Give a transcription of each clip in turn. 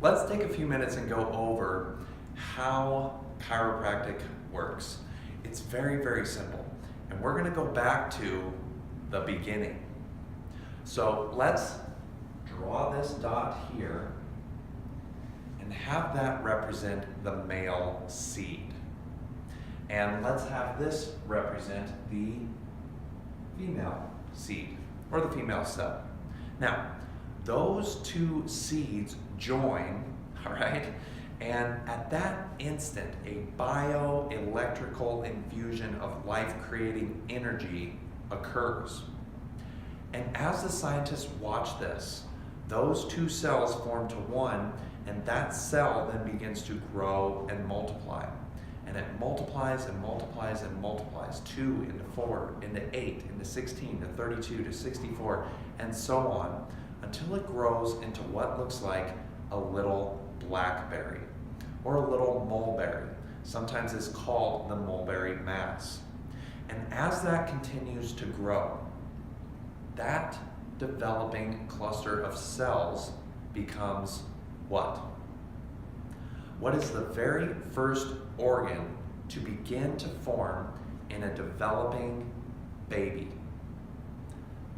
let's take a few minutes and go over how chiropractic works. It's very, very simple. And we're going to go back to the beginning. So let's draw this dot here and have that represent the male seed. And let's have this represent the female seed, or the female cell. Now, those two seeds join, all right? And at that instant, a bioelectrical infusion of life-creating energy occurs. And as the scientists watch this, those two cells form to one, and that cell then begins to grow and multiply. And it multiplies and multiplies and multiplies, 2 into 4, into 8, into 16, to 32, to 64, and so on, until it grows into what looks like a little blackberry, or a little mulberry. Sometimes it's called the mulberry mass. And as that continues to grow, that developing cluster of cells becomes what? What is the very first organ to begin to form in a developing baby?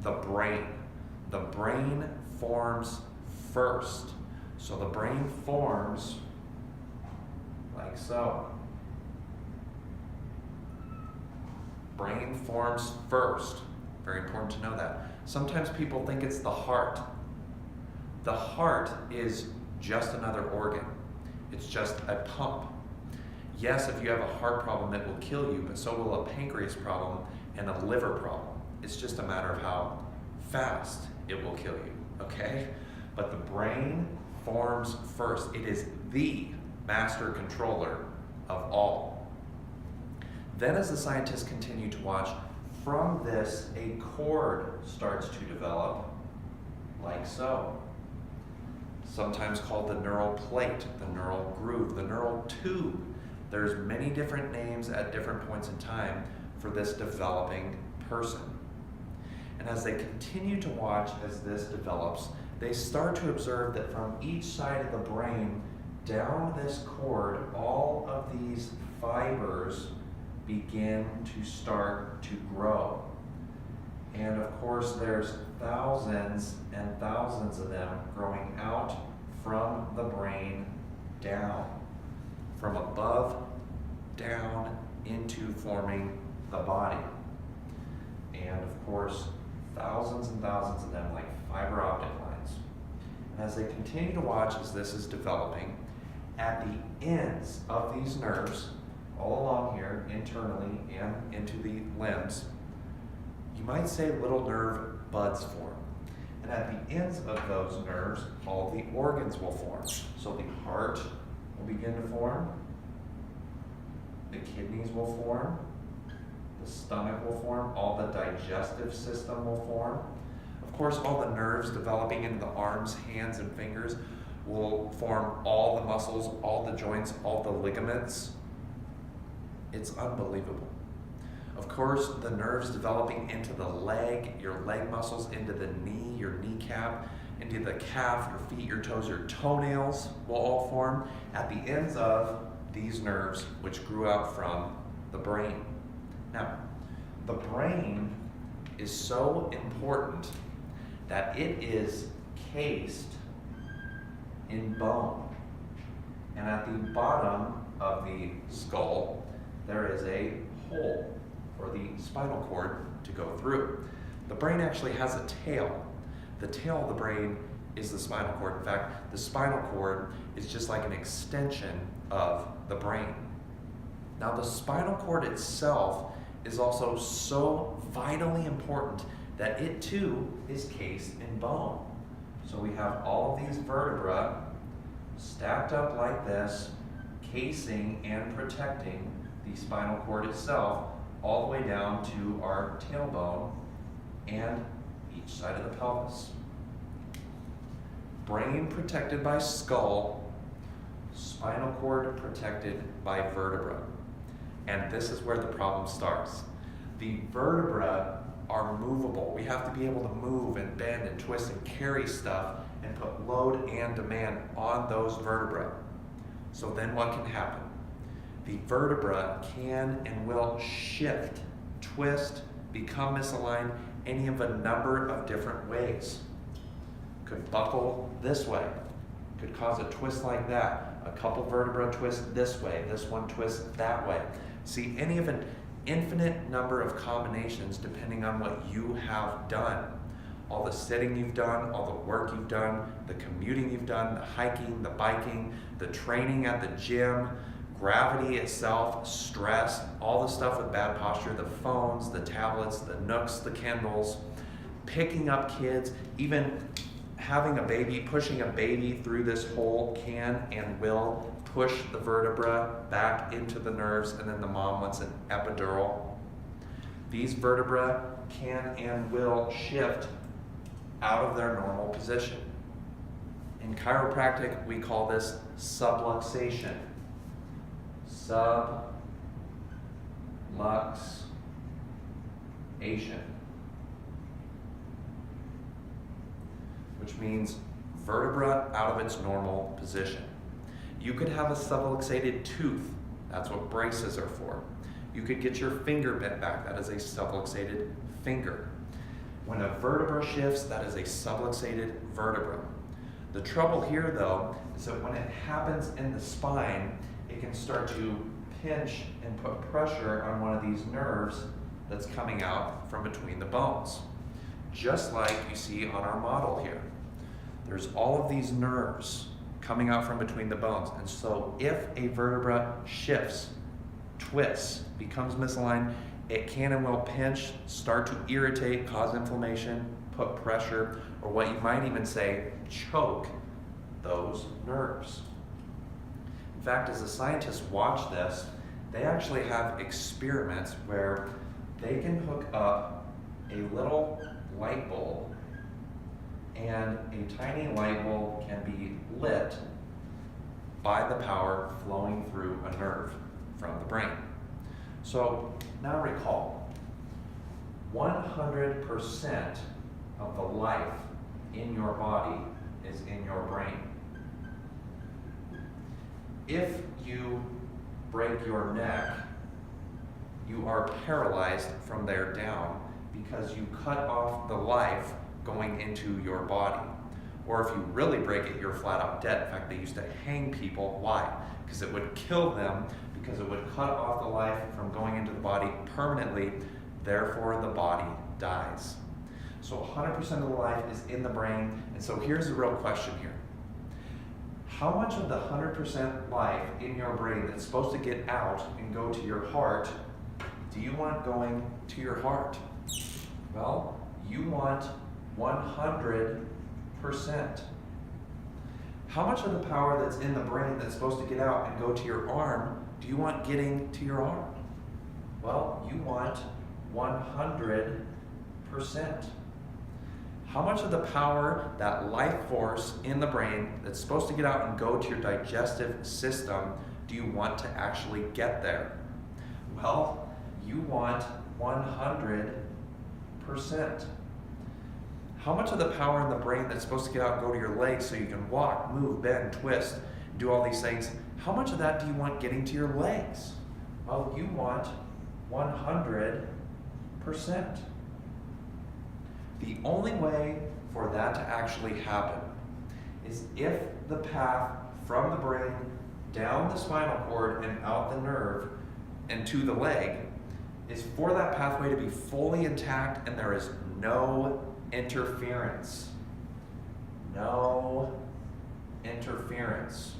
The brain. The brain forms first. So the brain forms like so. Brain forms first. Very important to know that. Sometimes people think it's the heart. The heart is just another organ. It's just a pump. Yes, if you have a heart problem, it will kill you, but so will a pancreas problem and a liver problem. It's just a matter of how fast it will kill you, okay? But the brain forms first. It is the master controller of all. Then as the scientists continue to watch, from this, a cord starts to develop like so. Sometimes called the neural plate, the neural groove, the neural tube. There's many different names at different points in time for this developing person. And as they continue to watch as this develops, they start to observe that from each side of the brain, down this cord, all of these fibers begin to start to grow. And of course, there's thousands and thousands of them growing out from the brain down, from above down into forming the body. And of course, thousands and thousands of them like fiber optic lines. And as they continue to watch as this is developing, at the ends of these nerves, all along here, internally and into the limbs, you might say little nerve buds form. And at the ends of those nerves, all the organs will form. So the heart will begin to form, the kidneys will form, the stomach will form, all the digestive system will form. Of course, all the nerves developing into the arms, hands, and fingers will form all the muscles, all the joints, all the ligaments. It's unbelievable. Of course, the nerves developing into the leg, your leg muscles, into the knee, your kneecap, into the calf, your feet, your toes, your toenails will all form at the ends of these nerves, which grew out from the brain. Now, the brain is so important that it is cased in bone. And at the bottom of the skull, there is a hole for the spinal cord to go through. The brain actually has a tail. The tail of the brain is the spinal cord. In fact, the spinal cord is just like an extension of the brain. Now, the spinal cord itself is also so vitally important that it too is cased in bone. So we have all of these vertebrae stacked up like this, casing and protecting the spinal cord itself all the way down to our tailbone and each side of the pelvis. Brain protected by skull, spinal cord protected by vertebra. And this is where the problem starts. The vertebrae are movable. We have to be able to move and bend and twist and carry stuff and put load and demand on those vertebrae. So then what can happen? The vertebra can and will shift, twist, become misaligned any of a number of different ways. Could buckle this way, could cause a twist like that. A couple vertebra twist this way, this one twist that way. See, any of an infinite number of combinations depending on what you have done. All the sitting you've done, all the work you've done, the commuting you've done, the hiking, the biking, the training at the gym, gravity itself, stress, all the stuff with bad posture, the phones, the tablets, the Nooks, the Kindles, picking up kids, even having a baby, pushing a baby through this hole can and will push the vertebra back into the nerves, and then the mom wants an epidural. These vertebra can and will shift out of their normal position. In chiropractic, we call this subluxation. Subluxation. Which means vertebra out of its normal position. You could have a subluxated tooth. That's what braces are for. You could get your finger bent back. That is a subluxated finger. When a vertebra shifts, that is a subluxated vertebra. The trouble here, though, is that when it happens in the spine, it can start to pinch and put pressure on one of these nerves that's coming out from between the bones. Just like you see on our model here. There's all of these nerves coming out from between the bones. And so if a vertebra shifts, twists, becomes misaligned, it can and will pinch, start to irritate, cause inflammation, put pressure, or what you might even say, choke those nerves. In fact, as the scientists watch this, they actually have experiments where they can hook up a little light bulb, and a tiny light bulb can be lit by the power flowing through a nerve from the brain. So now recall, 100% of the life in your body is in your brain. If you break your neck, you are paralyzed from there down because you cut off the life going into your body. Or if you really break it, you're flat out dead. In fact, they used to hang people. Why? Because it would kill them, because it would cut off the life from going into the body permanently, therefore the body dies. So 100% of the life is in the brain, and so here's the real question here. How much of the 100% life in your brain that's supposed to get out and go to your heart do you want going to your heart? Well, you want 100%. How much of the power that's in the brain that's supposed to get out and go to your arm do you want getting to your arm? Well, you want 100%. How much of the power, that life force in the brain that's supposed to get out and go to your digestive system, do you want to actually get there? Well, you want 100%. How much of the power in the brain that's supposed to get out and go to your legs so you can walk, move, bend, twist, do all these things, how much of that do you want getting to your legs? Well, you want 100%. The only way for that to actually happen is if the path from the brain down the spinal cord and out the nerve and to the leg is for that pathway to be fully intact and there is no interference. No interference.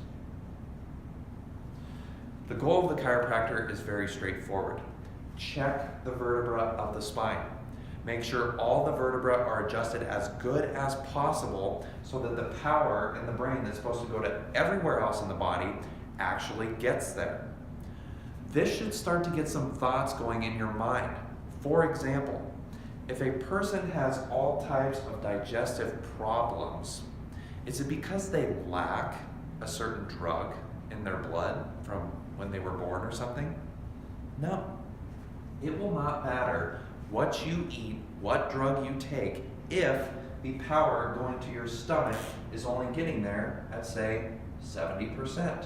The goal of the chiropractor is very straightforward. Check the vertebra of the spine. Make sure all the vertebrae are adjusted as good as possible so that the power in the brain that's supposed to go to everywhere else in the body actually gets there. This should start to get some thoughts going in your mind. For example, if a person has all types of digestive problems, is it because they lack a certain drug in their blood from when they were born or something? No. It will not matter what you eat, what drug you take, if the power going to your stomach is only getting there at, say, 70%.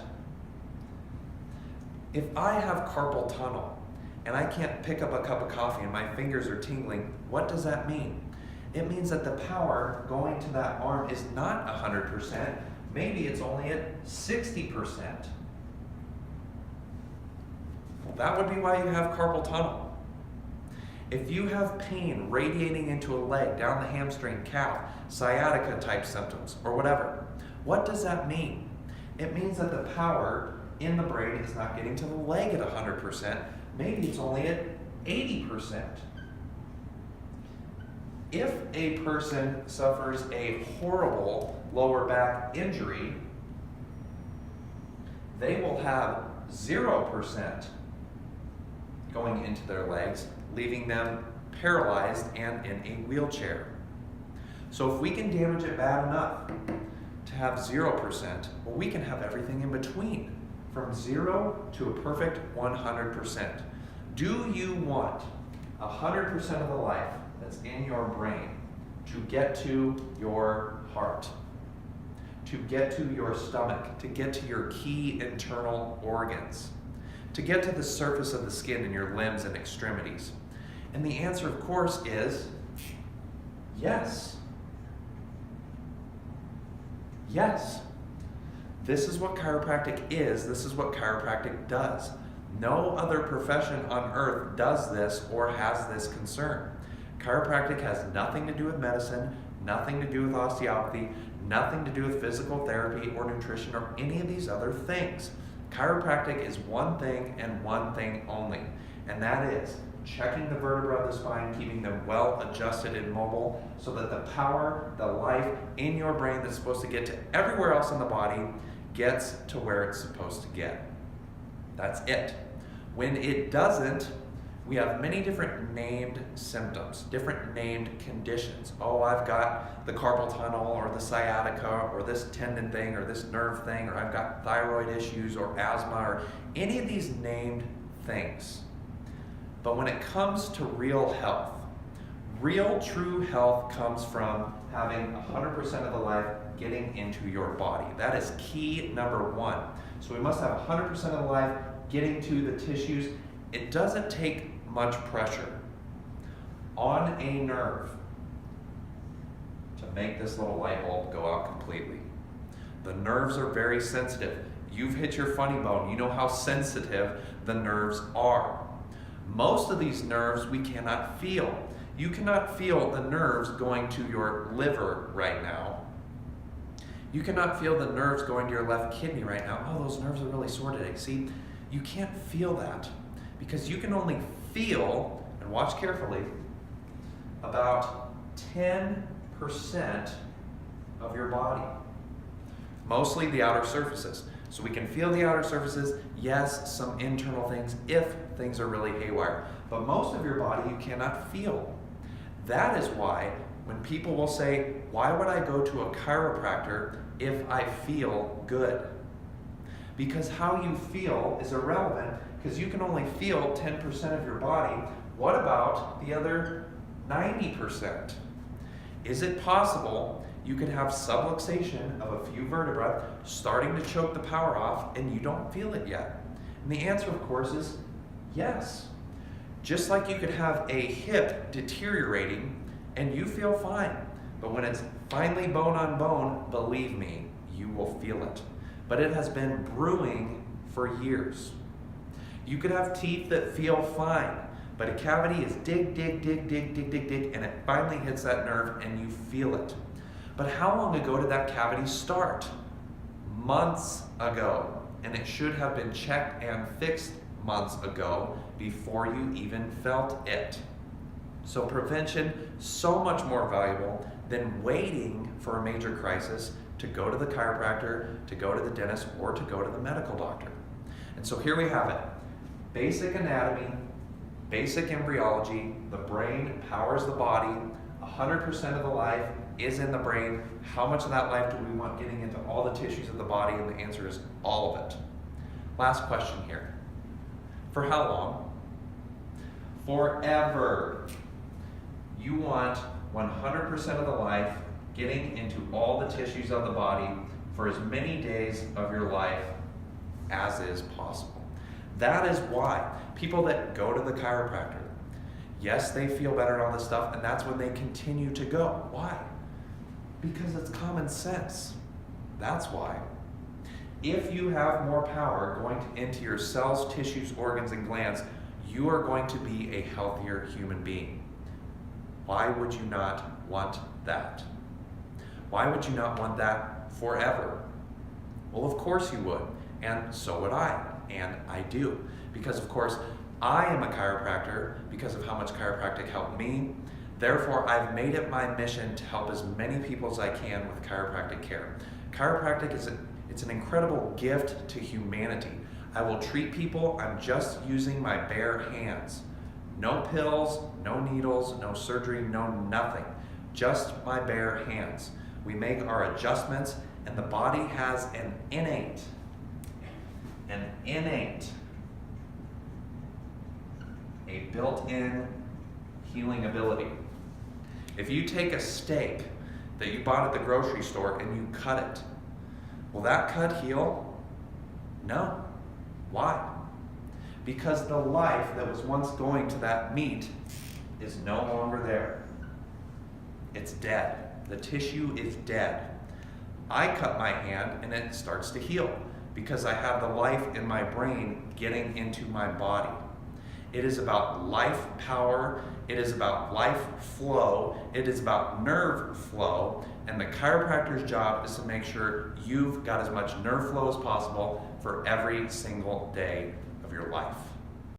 If I have carpal tunnel and I can't pick up a cup of coffee and my fingers are tingling, what does that mean? It means that the power going to that arm is not 100%. Maybe it's only at 60%. Well, that would be why you have carpal tunnel. If you have pain radiating into a leg, down the hamstring, calf, sciatica type symptoms, or whatever, what does that mean? It means that the power in the brain is not getting to the leg at 100%. Maybe it's only at 80%. If a person suffers a horrible lower back injury, they will have 0% going into their legs, leaving them paralyzed and in a wheelchair. So if we can damage it bad enough to have 0%, well, we can have everything in between, from 0 to a perfect 100%. Do you want 100% of the life that's in your brain to get to your heart, to get to your stomach, to get to your key internal organs, to get to the surface of the skin in your limbs and extremities? And the answer, of course, is yes. Yes. This is what chiropractic is. This is what chiropractic does. No other profession on earth does this or has this concern. Chiropractic has nothing to do with medicine, nothing to do with osteopathy, nothing to do with physical therapy or nutrition or any of these other things. Chiropractic is one thing and one thing only, and that is checking the vertebra of the spine, keeping them well adjusted and mobile so that the power, the life in your brain that's supposed to get to everywhere else in the body gets to where it's supposed to get. That's it. When it doesn't, we have many different named symptoms, different named conditions. Oh, I've got the carpal tunnel or the sciatica or this tendon thing or this nerve thing, or I've got thyroid issues or asthma or any of these named things. But when it comes to real health, real true health comes from having 100% of the life getting into your body. That is key number one. So we must have 100% of the life getting to the tissues. It doesn't take much pressure on a nerve to make this little light bulb go out completely. The nerves are very sensitive. You've hit your funny bone. You know how sensitive the nerves are. Most of these nerves we cannot feel. You cannot feel the nerves going to your liver right now. You cannot feel the nerves going to your left kidney right now. Oh, those nerves are really sore today. See, you can't feel that because you can only feel, and watch carefully, about 10% of your body. Mostly the outer surfaces. So we can feel the outer surfaces, yes, some internal things if things are really haywire. But most of your body you cannot feel. That is why when people will say, why would I go to a chiropractor if I feel good? Because how you feel is irrelevant because you can only feel 10% of your body. What about the other 90%? Is it possible you could have subluxation of a few vertebrae starting to choke the power off and you don't feel it yet? And the answer, of course, is yes. Just like you could have a hip deteriorating and you feel fine, but when it's finally bone on bone, believe me, you will feel it. But it has been brewing for years. You could have teeth that feel fine, but a cavity is dig, and it finally hits that nerve and you feel it. But how long ago did that cavity start? Months ago. And it should have been checked and fixed months ago before you even felt it. So prevention, so much more valuable than waiting for a major crisis to go to the chiropractor, to go to the dentist, or to go to the medical doctor. And so here we have it. Basic anatomy, basic embryology, the brain powers the body, 100% of the life is in the brain. How much of that life do we want getting into all the tissues of the body? And the answer is all of it. Last question here. For how long? Forever. You want 100% of the life getting into all the tissues of the body for as many days of your life as is possible. That is why people that go to the chiropractor, yes, they feel better and all this stuff, and that's when they continue to go. Why? Because it's common sense. That's why. If you have more power going into your cells, tissues, organs, and glands, you are going to be a healthier human being. Why would you not want that? Why would you not want that forever? Well, of course you would, and so would I, and I do. Because of course, I am a chiropractor because of how much chiropractic helped me. Therefore, I've made it my mission to help as many people as I can with chiropractic care. Chiropractic it's an incredible gift to humanity. I will treat people, I'm just using my bare hands. No pills, no needles, no surgery, no nothing. Just my bare hands. We make our adjustments, and the body has an innate, a built-in healing ability. If you take a steak that you bought at the grocery store and you cut it, will that cut heal? No. Why? Because the life that was once going to that meat is no longer there. It's dead. The tissue is dead. I cut my hand and it starts to heal because I have the life in my brain getting into my body. It is about life power. It is about life flow. It is about nerve flow. And the chiropractor's job is to make sure you've got as much nerve flow as possible for every single day of your life.